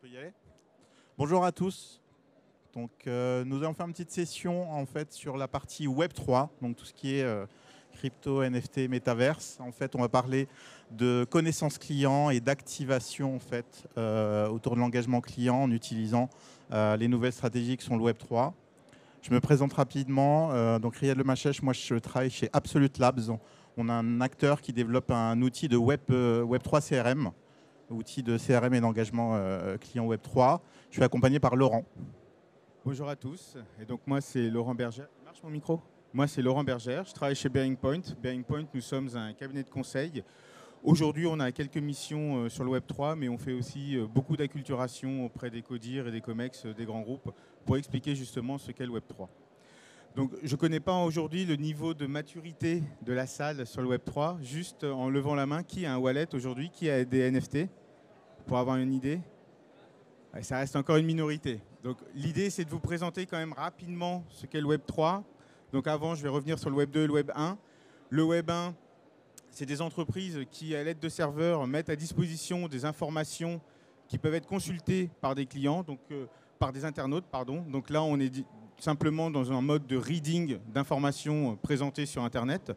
peut y aller. Bonjour à tous. Donc, nous allons faire une petite session en fait sur la partie Web3, donc tout ce qui est crypto, NFT, métaverse. En fait, on va parler de connaissances clients et d'activation en fait autour de l'engagement client en utilisant les nouvelles stratégies qui sont le Web3. Je me présente rapidement. Donc, Riyad Lemachech, moi je travaille chez Absolute Labs. On a un acteur qui développe un outil de Web3 CRM, outil de CRM et d'engagement client Web3. Je suis accompagné par Laurent. Bonjour à tous. Et donc moi c'est Laurent Berger. Il marche mon micro? Moi c'est Laurent Berger. Je travaille chez Bearing Point. Bearing Point, nous sommes un cabinet de conseil. Aujourd'hui, on a quelques missions sur le Web3, mais on fait aussi beaucoup d'acculturation auprès des CODIR et des COMEX des grands groupes pour expliquer justement ce qu'est le Web3. Donc je ne connais pas aujourd'hui le niveau de maturité de la salle sur le Web3. Juste en levant la main, qui a un wallet aujourd'hui? Qui a des NFT? Pour avoir une idée? Ça reste encore une minorité. Donc l'idée, c'est de vous présenter quand même rapidement ce qu'est le Web 3. Donc avant, je vais revenir sur le Web 2 et le Web 1. Le Web 1, c'est des entreprises qui, à l'aide de serveurs, mettent à disposition des informations qui peuvent être consultées par des clients, donc par des internautes, pardon. Donc là, on est simplement dans un mode de reading d'informations présentées sur Internet.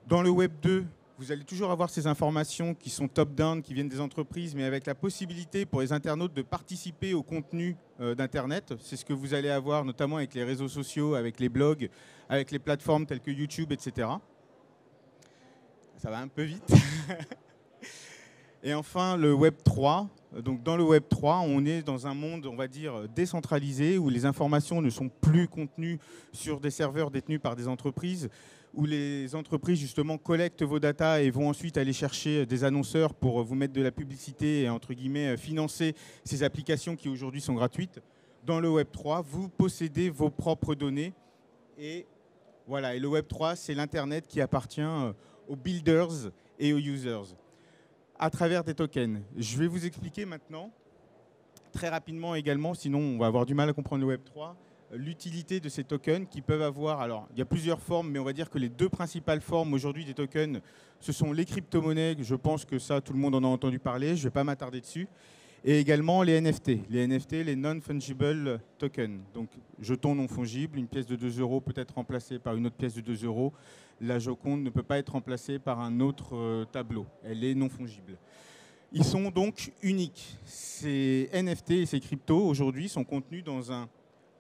Dans le Web 2, vous allez toujours avoir ces informations qui sont top-down, qui viennent des entreprises, mais avec la possibilité pour les internautes de participer au contenu d'Internet. C'est ce que vous allez avoir notamment avec les réseaux sociaux, avec les blogs, avec les plateformes telles que YouTube, etc. Ça va un peu vite. Et enfin, le Web 3. Donc dans le Web 3, on est dans un monde, on va dire, décentralisé, où les informations ne sont plus contenues sur des serveurs détenus par des entreprises, où les entreprises justement collectent vos datas et vont ensuite aller chercher des annonceurs pour vous mettre de la publicité et entre guillemets financer ces applications qui aujourd'hui sont gratuites. Dans le Web 3, vous possédez vos propres données et voilà. Et le Web 3, c'est l'Internet qui appartient aux builders et aux users à travers des tokens. Je vais vous expliquer maintenant très rapidement également, sinon on va avoir du mal à comprendre le Web 3. L'utilité de ces tokens qui peuvent avoir, alors il y a plusieurs formes, mais on va dire que les deux principales formes aujourd'hui des tokens, ce sont les crypto-monnaies, je pense que ça tout le monde en a entendu parler, je ne vais pas m'attarder dessus, et également les NFT, les non-fungible tokens, donc jetons non fongibles, une pièce de 2 euros peut être remplacée par une autre pièce de 2 euros, la Joconde ne peut pas être remplacée par un autre tableau, elle est non fongible. Ils sont donc uniques. Ces NFT et ces cryptos aujourd'hui sont contenus dans un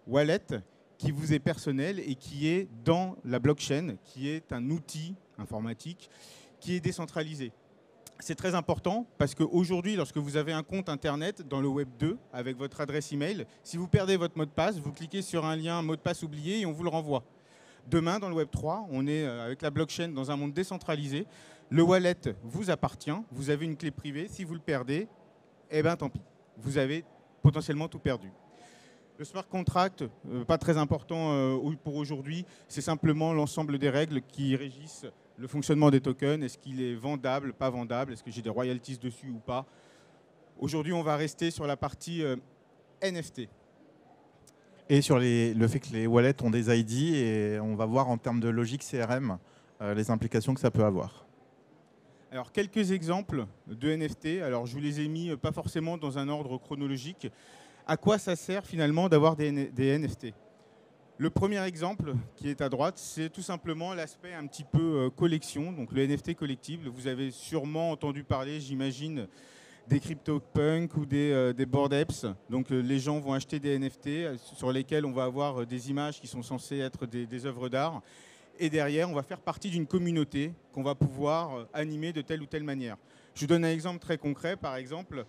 wallet qui vous est personnel et qui est dans la blockchain, qui est un outil informatique qui est décentralisé. C'est très important parce qu'aujourd'hui, lorsque vous avez un compte Internet dans le Web 2 avec votre adresse email, si vous perdez votre mot de passe, vous cliquez sur un lien mot de passe oublié et on vous le renvoie. Demain, dans le Web 3, on est avec la blockchain dans un monde décentralisé. Le wallet vous appartient, vous avez une clé privée. Si vous le perdez, eh bien tant pis, vous avez potentiellement tout perdu. Le smart contract, pas très important pour aujourd'hui, c'est simplement l'ensemble des règles qui régissent le fonctionnement des tokens. Est-ce qu'il est vendable, pas vendable? Est-ce que j'ai des royalties dessus ou pas? Aujourd'hui, on va rester sur la partie NFT. Et sur le fait que les wallets ont des ID, et on va voir en termes de logique CRM les implications que ça peut avoir. Alors, quelques exemples de NFT. Alors, je vous les ai mis pas forcément dans un ordre chronologique. À quoi ça sert finalement d'avoir des NFT? Le premier exemple qui est à droite, c'est tout simplement l'aspect un petit peu collection, donc le NFT collectible. Vous avez sûrement entendu parler, j'imagine, des CryptoPunk ou des Bored Apes. Donc les gens vont acheter des NFT sur lesquels on va avoir des images qui sont censées être des œuvres d'art. Et derrière, on va faire partie d'une communauté qu'on va pouvoir animer de telle ou telle manière. Je vous donne un exemple très concret. Par exemple,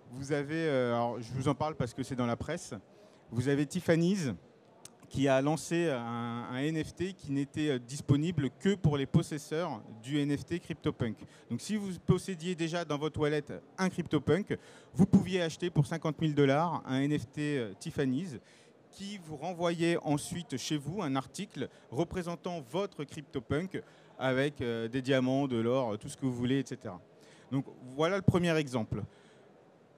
vous avez, alors je vous en parle parce que c'est dans la presse, vous avez Tiffany's qui a lancé un NFT qui n'était disponible que pour les possesseurs du NFT CryptoPunk. Donc si vous possédiez déjà dans votre wallet un CryptoPunk, vous pouviez acheter pour 50 000 $ un NFT Tiffany's qui vous renvoyait ensuite chez vous un article représentant votre CryptoPunk avec des diamants, de l'or, tout ce que vous voulez, etc. Donc voilà le premier exemple.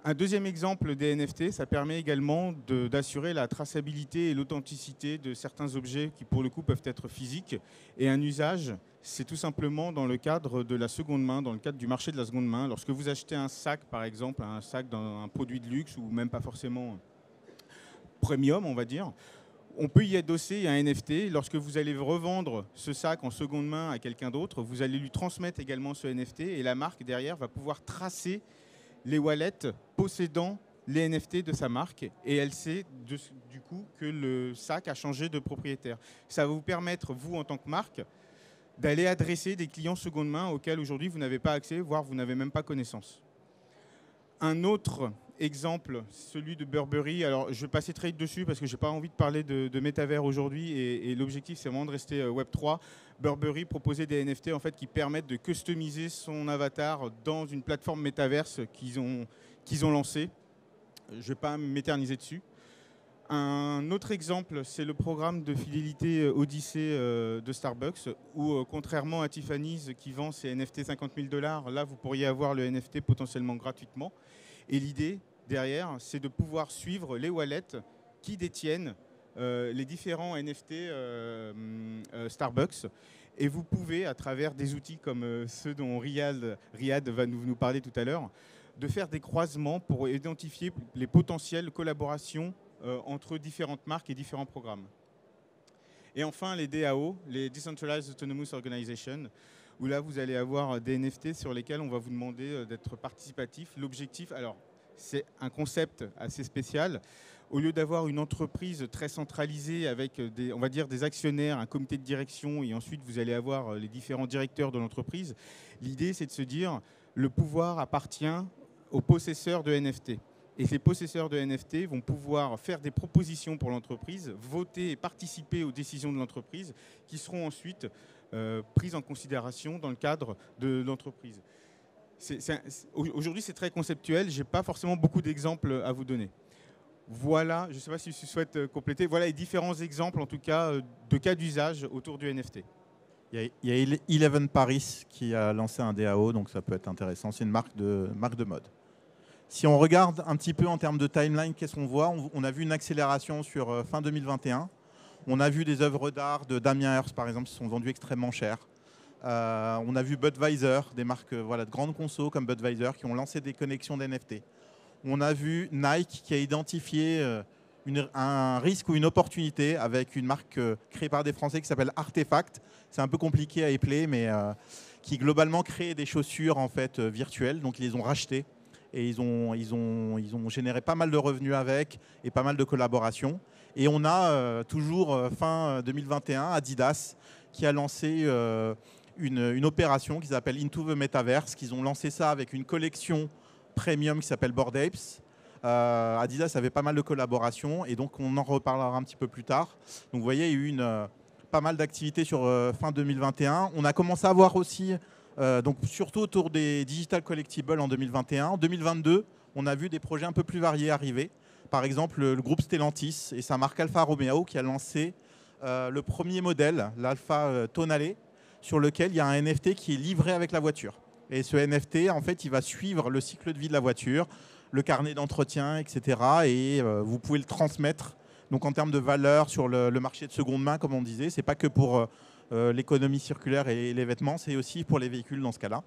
Un deuxième exemple des NFT, ça permet également d'assurer la traçabilité et l'authenticité de certains objets qui, pour le coup, peuvent être physiques. Et un usage c'est tout simplement dans le cadre de la seconde main, dans le cadre du marché de la seconde main. Lorsque vous achetez un sac, par exemple, un sac d'un produit de luxe ou même pas forcément premium, on va dire, on peut y adosser un NFT. Lorsque vous allez revendre ce sac en seconde main à quelqu'un d'autre, vous allez lui transmettre également ce NFT et la marque derrière va pouvoir tracer les wallets possédant les NFT de sa marque et elle sait du coup que le sac a changé de propriétaire. Ça va vous permettre, vous en tant que marque, d'aller adresser des clients seconde main auxquels aujourd'hui vous n'avez pas accès, voire vous n'avez même pas connaissance. Un autre exemple, celui de Burberry. Alors, je vais passer très vite dessus parce que je n'ai pas envie de parler de métavers aujourd'hui et l'objectif, c'est vraiment de rester Web3. Burberry proposait des NFT en fait, qui permettent de customiser son avatar dans une plateforme métaverse qu'ils ont lancée. Je ne vais pas m'éterniser dessus. Un autre exemple, c'est le programme de fidélité Odyssey de Starbucks, où contrairement à Tiffany's qui vend ses NFT 50 000 $, là vous pourriez avoir le NFT potentiellement gratuitement. Et l'idée derrière, c'est de pouvoir suivre les wallets qui détiennent les différents NFT Starbucks. Et vous pouvez, à travers des outils comme ceux dont Riyad va nous parler tout à l'heure, de faire des croisements pour identifier les potentielles collaborations entre différentes marques et différents programmes. Et enfin, les DAO, les Decentralized Autonomous Organization, où là, vous allez avoir des NFT sur lesquels on va vous demander d'être participatif. L'objectif, alors, c'est un concept assez spécial. Au lieu d'avoir une entreprise très centralisée avec, on va dire, des actionnaires, un comité de direction, et ensuite vous allez avoir les différents directeurs de l'entreprise, l'idée, c'est de se dire le pouvoir appartient aux possesseurs de NFT. Et ces possesseurs de NFT vont pouvoir faire des propositions pour l'entreprise, voter et participer aux décisions de l'entreprise qui seront ensuite prises en considération dans le cadre de l'entreprise. Aujourd'hui, c'est très conceptuel. Je n'ai pas forcément beaucoup d'exemples à vous donner. Voilà, je ne sais pas si tu souhaites compléter. Voilà les différents exemples, en tout cas, de cas d'usage autour du NFT. Il y a Eleven Paris qui a lancé un DAO, donc ça peut être intéressant. C'est une marque de mode. Si on regarde un petit peu en termes de timeline, qu'est-ce qu'on voit ? On a vu une accélération sur fin 2021. On a vu des œuvres d'art de Damien Hirst, par exemple, qui sont vendues extrêmement cher. On a vu Budweiser, des marques de grandes consos comme Budweiser, qui ont lancé des connexions d'NFT. On a vu Nike qui a identifié un risque ou une opportunité avec une marque créée par des Français qui s'appelle Artefact. C'est un peu compliqué à épeler, mais qui globalement crée des chaussures en fait, virtuelles. Donc ils les ont rachetées. Et ils ont généré pas mal de revenus avec et pas mal de collaborations. Et on a toujours fin 2021 Adidas qui a lancé une opération qui s'appelle Into the Metaverse. Ils ont lancé ça avec une collection premium qui s'appelle Bored Apes. Adidas avait pas mal de collaborations et donc on en reparlera un petit peu plus tard. Donc vous voyez, il y a eu pas mal d'activités sur fin 2021. On a commencé à voir aussi donc surtout autour des digital collectibles en 2021. En 2022, on a vu des projets un peu plus variés arriver. Par exemple, le groupe Stellantis et sa marque Alfa Romeo qui a lancé le premier modèle, l'Alfa Tonale, sur lequel il y a un NFT qui est livré avec la voiture. Et ce NFT, en fait, il va suivre le cycle de vie de la voiture, le carnet d'entretien, etc. Et vous pouvez le transmettre. Donc en termes de valeur sur le marché de seconde main, comme on disait, c'est pas que pour l'économie circulaire et les vêtements, c'est aussi pour les véhicules dans ce cas-là.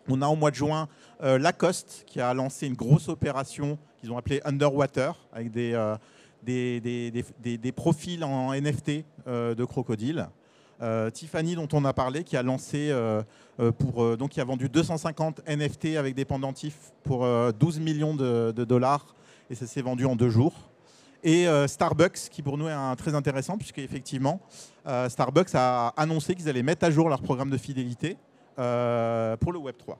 On a au mois de juin Lacoste qui a lancé une grosse opération qu'ils ont appelée Underwater avec des profils en NFT de crocodiles. Tiffany dont on a parlé qui a lancé donc qui a vendu 250 NFT avec des pendentifs pour 12 millions de dollars et ça s'est vendu en 2 jours. Et Starbucks, qui pour nous est très intéressant, puisqu'effectivement, Starbucks a annoncé qu'ils allaient mettre à jour leur programme de fidélité pour le Web3.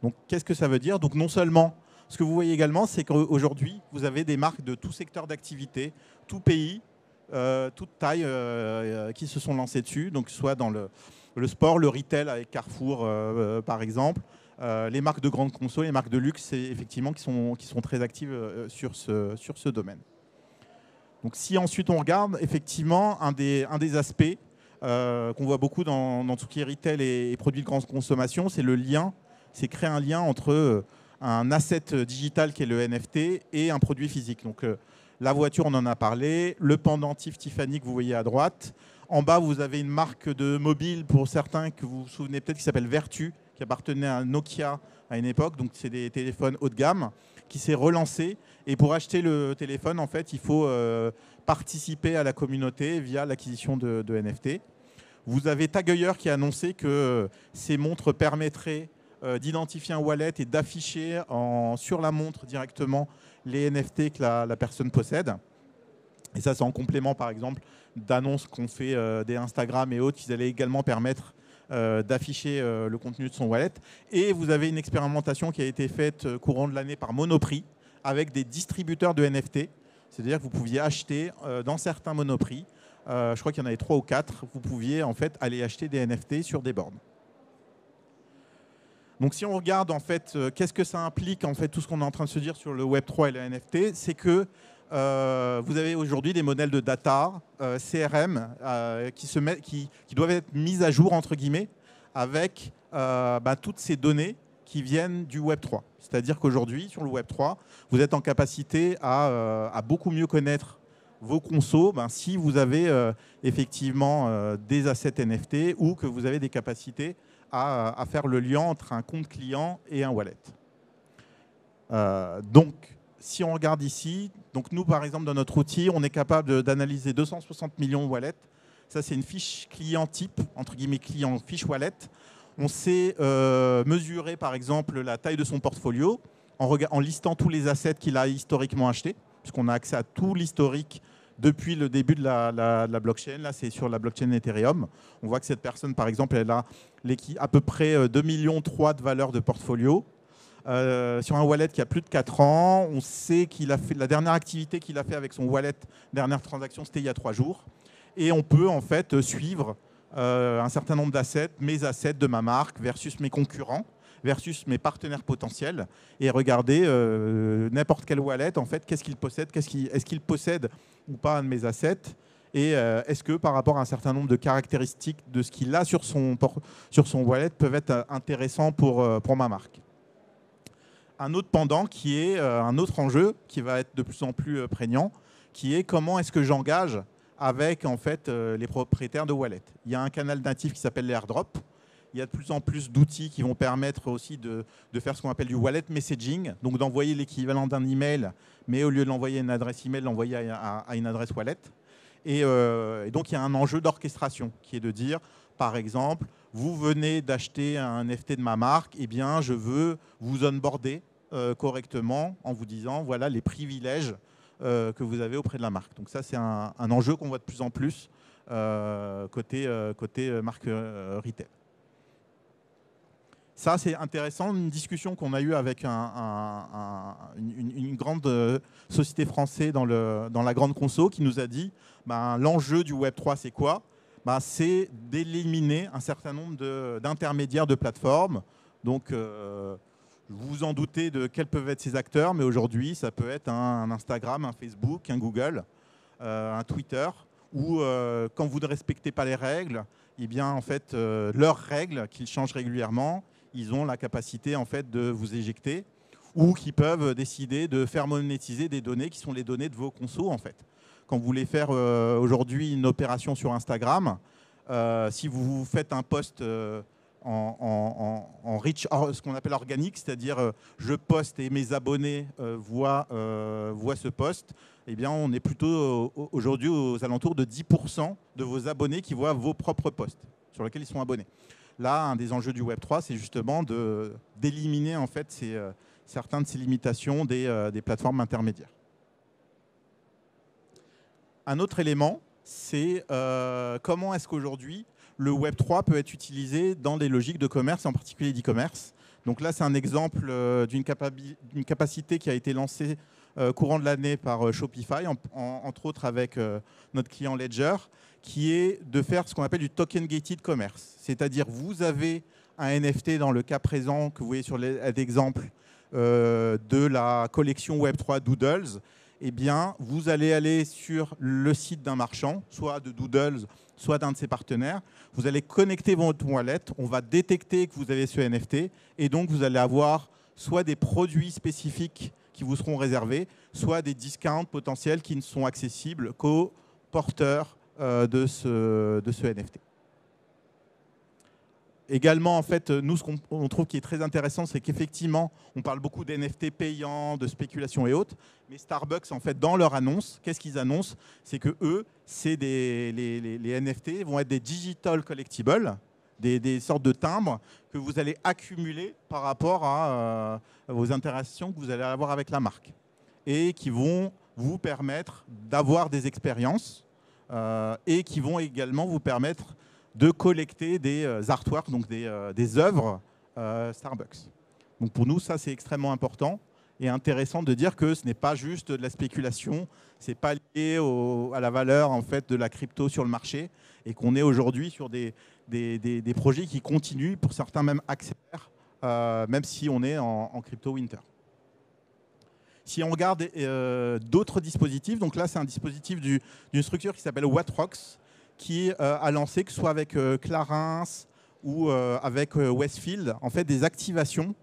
Donc, qu'est-ce que ça veut dire ? Donc, non seulement, ce que vous voyez également, c'est qu'aujourd'hui, vous avez des marques de tout secteur d'activité, tout pays, toute taille, qui se sont lancées dessus, donc soit dans le sport, le retail avec Carrefour, par exemple, les marques de grandes conso, les marques de luxe, effectivement, qui sont très actives sur ce domaine. Donc si ensuite on regarde, effectivement, un des aspects qu'on voit beaucoup dans tout ce qui est retail et produits de grande consommation, c'est le lien, c'est créer un lien entre un asset digital qui est le NFT et un produit physique. Donc la voiture, on en a parlé, le pendentif Tiffany que vous voyez à droite. En bas, vous avez une marque de mobile, pour certains que vous vous souvenez peut-être, qui s'appelle Vertu, qui appartenait à Nokia à une époque. Donc, c'est des téléphones haut de gamme qui s'est relancé. Et pour acheter le téléphone, en fait, il faut participer à la communauté via l'acquisition de NFT. Vous avez Tag Heuer qui a annoncé que ces montres permettraient d'identifier un wallet et d'afficher sur la montre directement les NFT que la personne possède. Et ça, c'est en complément, par exemple, d'annonces qu'on fait des Instagram et autres, qui allaient également permettre d'afficher le contenu de son wallet. Et vous avez une expérimentation qui a été faite courant de l'année par Monoprix, avec des distributeurs de NFT. C'est-à-dire que vous pouviez acheter dans certains Monoprix, je crois qu'il y en avait 3 ou 4, vous pouviez en fait aller acheter des NFT sur des bornes. Donc si on regarde en fait qu'est-ce que ça implique en fait tout ce qu'on est en train de se dire sur le Web3 et le NFT, c'est que vous avez aujourd'hui des modèles de data, CRM, qui doivent être mis à jour entre guillemets avec toutes ces données qui viennent du Web3. C'est-à-dire qu'aujourd'hui, sur le Web3, vous êtes en capacité à beaucoup mieux connaître vos consos si vous avez effectivement des assets NFT ou que vous avez des capacités à faire le lien entre un compte client et un wallet. Donc, si on regarde ici, donc nous, par exemple, dans notre outil, on est capable d'analyser 260 millions de wallets. Ça, c'est une fiche client type, entre guillemets client fiche wallet. On sait mesurer, par exemple, la taille de son portfolio en listant tous les assets qu'il a historiquement achetés, puisqu'on a accès à tout l'historique depuis le début de la blockchain. Là, c'est sur la blockchain Ethereum. On voit que cette personne, par exemple, elle a à peu près 2,3 millions de valeur de portfolio. Sur un wallet qui a plus de 4 ans, on sait qu'il a fait la dernière activité qu'il a fait avec son wallet, dernière transaction, c'était il y a 3 jours. Et on peut en fait suivre un certain nombre d'assets, mes assets de ma marque versus mes concurrents, versus mes partenaires potentiels, et regarder n'importe quel wallet, en fait, qu'est-ce qu'il possède, est-ce qu'il possède ou pas un de mes assets, et est-ce que par rapport à un certain nombre de caractéristiques de ce qu'il a sur son wallet peuvent être intéressants pour ma marque. Un autre pendant qui est un autre enjeu qui va être de plus en plus prégnant, qui est comment est-ce que j'engage avec en fait, les propriétaires de wallets. Il y a un canal natif qui s'appelle les airdrops. Il y a de plus en plus d'outils qui vont permettre aussi de faire ce qu'on appelle du wallet messaging, donc d'envoyer l'équivalent d'un email, mais au lieu de l'envoyer à une adresse email, l'envoyer à une adresse wallet. Et donc il y a un enjeu d'orchestration qui est de dire, par exemple, vous venez d'acheter un NFT de ma marque, eh bien je veux vous onboarder correctement en vous disant voilà les privilèges que vous avez auprès de la marque. Donc ça c'est un enjeu qu'on voit de plus en plus côté marque retail. Ça, c'est intéressant, une discussion qu'on a eue avec une grande société française dans la grande conso qui nous a dit l'enjeu du Web3, c'est quoi? C'est d'éliminer un certain nombre d'intermédiaires de plateformes. Donc, vous vous en doutez de quels peuvent être ces acteurs, mais aujourd'hui, ça peut être un Instagram, un Facebook, un Google, un Twitter, où quand vous ne respectez pas les règles, eh bien, en fait, leurs règles, qu'ils changent régulièrement, ils ont la capacité en fait, de vous éjecter ou qui peuvent décider de faire monétiser des données qui sont les données de vos consos. En fait. Quand vous voulez faire aujourd'hui une opération sur Instagram, si vous faites un post en reach, ce qu'on appelle organique, c'est-à-dire je poste et mes abonnés voient ce post, eh bien, on est plutôt aujourd'hui aux alentours de 10% de vos abonnés qui voient vos propres posts sur lesquels ils sont abonnés. Là, un des enjeux du Web3, c'est justement d'éliminer en fait, certaines de ces limitations des plateformes intermédiaires. Un autre élément, c'est comment est-ce qu'aujourd'hui, le Web3 peut être utilisé dans des logiques de commerce, en particulier d'e-commerce. Donc là, c'est un exemple d'une capacité qui a été lancée courant de l'année par Shopify, entre autres avec notre client Ledger, qui est de faire ce qu'on appelle du token gated commerce. C'est-à-dire vous avez un NFT dans le cas présent que vous voyez sur l'exemple de la collection Web3 Doodles, eh bien vous allez aller sur le site d'un marchand, soit de Doodles, soit d'un de ses partenaires, vous allez connecter votre wallet, on va détecter que vous avez ce NFT et donc vous allez avoir soit des produits spécifiques qui vous seront réservés, soit des discounts potentiels qui ne sont accessibles qu'aux porteurs de ce NFT. Également, en fait, nous, ce qu'on trouve qui est très intéressant, c'est qu'effectivement, on parle beaucoup d'NFT payants, de spéculation et autres, mais Starbucks, en fait, dans leur annonce, qu'est-ce qu'ils annoncent? C'est que eux, les NFT vont être des digital collectibles, des sortes de timbres que vous allez accumuler par rapport à vos interactions que vous allez avoir avec la marque et qui vont vous permettre d'avoir des expériences et qui vont également vous permettre de collecter des artworks, donc des œuvres Starbucks. Donc pour nous, ça, c'est extrêmement important et intéressant de dire que ce n'est pas juste de la spéculation, ce n'est pas lié à la valeur en fait, de la crypto sur le marché et qu'on est aujourd'hui sur des projets qui continuent, pour certains même accélèrent, même si on est en crypto winter. Si on regarde d'autres dispositifs, donc là, c'est un dispositif d'une structure qui s'appelle Whatrocks, qui a lancé, que ce soit avec Clarins ou avec Westfield, en fait, des activations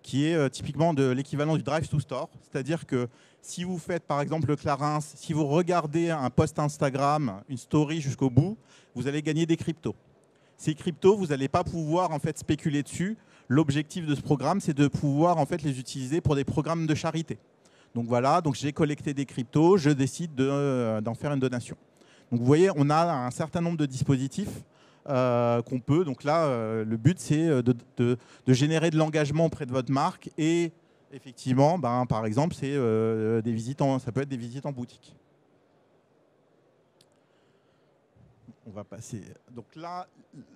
qui est typiquement de l'équivalent du Drive to Store. C'est-à-dire que si vous faites, par exemple, le Clarins, si vous regardez un post Instagram, une story jusqu'au bout, vous allez gagner des cryptos. Ces cryptos, vous n'allez pas pouvoir en fait, spéculer dessus. L'objectif de ce programme, c'est de pouvoir en fait, les utiliser pour des programmes de charité. Donc voilà, donc j'ai collecté des cryptos, je décide d'en faire une donation. Donc vous voyez, on a un certain nombre de dispositifs qu'on peut. Donc là, le but, c'est de générer de l'engagement auprès de votre marque. Et effectivement, par exemple, c'est des visites ça peut être des visites en boutique. On va passer. Donc là,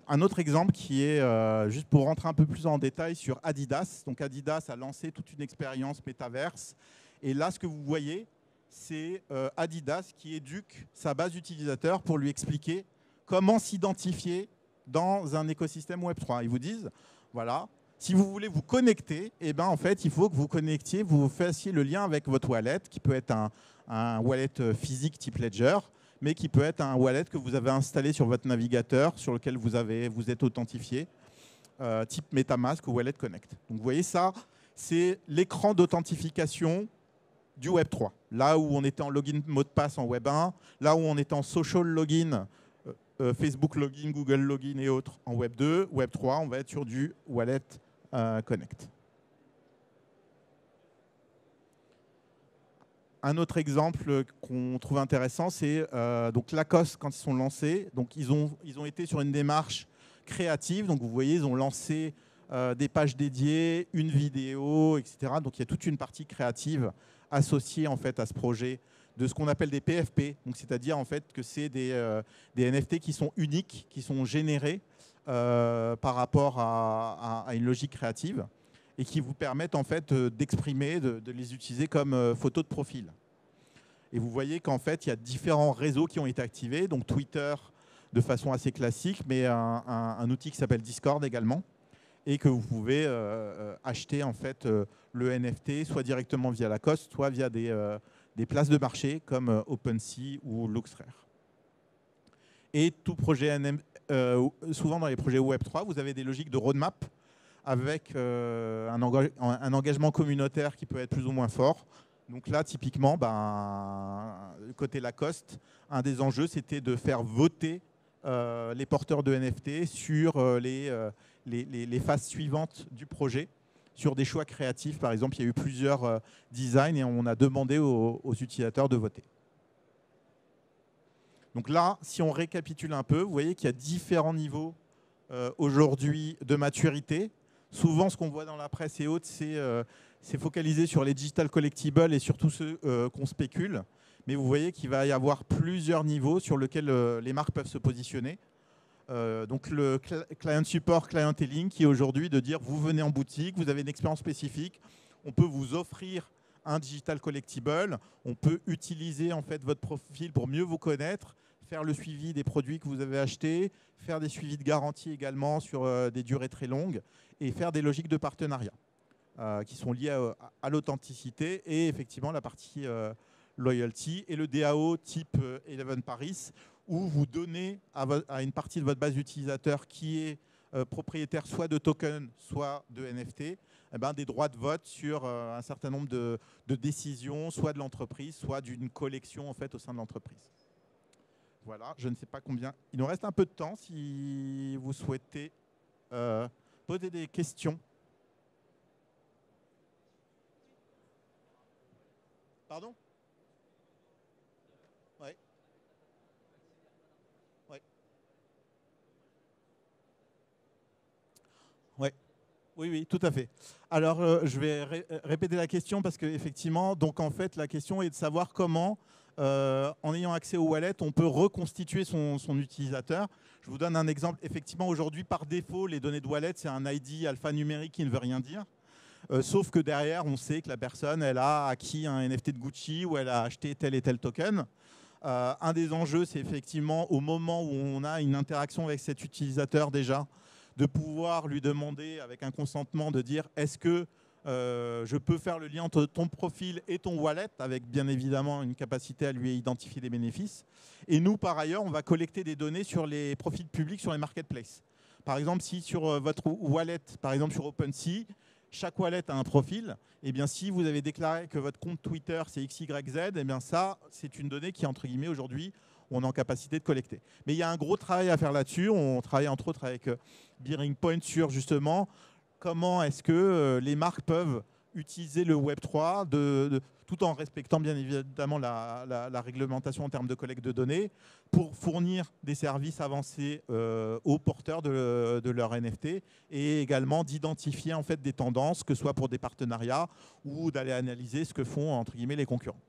un autre exemple qui est, juste pour rentrer un peu plus en détail, sur Adidas. Donc Adidas a lancé toute une expérience métaverse. Et là, ce que vous voyez, c'est Adidas qui éduque sa base utilisateur pour lui expliquer comment s'identifier dans un écosystème Web3. Ils vous disent, voilà, si vous voulez vous connecter, eh ben, en fait, il faut que vous connectiez, vous fassiez le lien avec votre wallet, qui peut être un wallet physique type Ledger, mais qui peut être un wallet que vous avez installé sur votre navigateur, sur lequel vous êtes authentifié, type MetaMask ou Wallet Connect. Donc vous voyez ça, c'est l'écran d'authentification du Web 3. Là où on était en login mot de passe en Web 1, là où on était en social login, Facebook login, Google login et autres en Web 2, Web 3, on va être sur du Wallet Connect. Un autre exemple qu'on trouve intéressant, c'est donc Lacoste, quand ils sont lancés, donc ils ont été sur une démarche créative. Donc vous voyez, ils ont lancé des pages dédiées, une vidéo, etc. Donc il y a toute une partie créative associée en fait à ce projet de ce qu'on appelle des PFP. Donc c'est-à-dire en fait que c'est des NFT qui sont uniques, qui sont générés par rapport à une logique créative, et qui vous permettent en fait d'exprimer, de les utiliser comme photo de profil. Et vous voyez qu'en fait, il y a différents réseaux qui ont été activés, donc Twitter de façon assez classique, mais un outil qui s'appelle Discord également, et que vous pouvez acheter en fait le NFT, soit directement via Lacoste, soit via des places de marché comme OpenSea ou LooksRare. Et tout projet, souvent dans les projets Web3, vous avez des logiques de roadmap, avec un engagement communautaire qui peut être plus ou moins fort. Donc là, typiquement, côté Lacoste, un des enjeux, c'était de faire voter les porteurs de NFT sur les phases suivantes du projet, sur des choix créatifs. Par exemple, il y a eu plusieurs designs et on a demandé aux utilisateurs de voter. Donc là, si on récapitule un peu, vous voyez qu'il y a différents niveaux aujourd'hui de maturité. Souvent, ce qu'on voit dans la presse et autres, c'est focalisé sur les digital collectibles et surtout ceux qu'on spécule. Mais vous voyez qu'il va y avoir plusieurs niveaux sur lesquels les marques peuvent se positionner. Donc le client support, clienteling, qui est aujourd'hui de dire vous venez en boutique, vous avez une expérience spécifique, on peut vous offrir un digital collectible, on peut utiliser en fait votre profil pour mieux vous connaître, faire le suivi des produits que vous avez achetés, faire des suivis de garantie également sur des durées très longues et faire des logiques de partenariat qui sont liées à l'authenticité et effectivement la partie loyalty et le DAO type Eleven Paris où vous donnez à une partie de votre base d'utilisateurs qui est propriétaire soit de tokens, soit de NFT, des droits de vote sur un certain nombre de décisions, soit de l'entreprise, soit d'une collection en fait, au sein de l'entreprise. voilà, je ne sais pas combien. Il nous reste un peu de temps si vous souhaitez poser des questions. Pardon? Ouais. Ouais. Ouais. Oui, oui, tout à fait. Alors, je vais répéter la question parce qu'effectivement, donc en fait, la question est de savoir comment, en ayant accès au wallet, on peut reconstituer son utilisateur. Je vous donne un exemple. Effectivement, aujourd'hui, par défaut, les données de wallet, c'est un ID alphanumérique qui ne veut rien dire. Sauf que derrière, on sait que la personne, elle a acquis un NFT de Gucci ou elle a acheté tel et tel token. Un des enjeux, c'est effectivement au moment où on a une interaction avec cet utilisateur déjà, de pouvoir lui demander avec un consentement de dire est-ce que je peux faire le lien entre ton profil et ton wallet, avec bien évidemment une capacité à lui identifier des bénéfices. Et nous, par ailleurs, on va collecter des données sur les profils publics sur les marketplaces. Par exemple, si sur votre wallet, par exemple sur OpenSea, chaque wallet a un profil, et bien si vous avez déclaré que votre compte Twitter c'est XYZ, et bien ça, c'est une donnée qui, entre guillemets, aujourd'hui, on est en capacité de collecter. Mais il y a un gros travail à faire là-dessus. On travaille entre autres avec Bearing Point sur justement comment est-ce que les marques peuvent utiliser le Web3 tout en respectant bien évidemment la réglementation en termes de collecte de données pour fournir des services avancés aux porteurs de leur NFT et également d'identifier en fait des tendances, que ce soit pour des partenariats ou d'aller analyser ce que font entre guillemets les concurrents.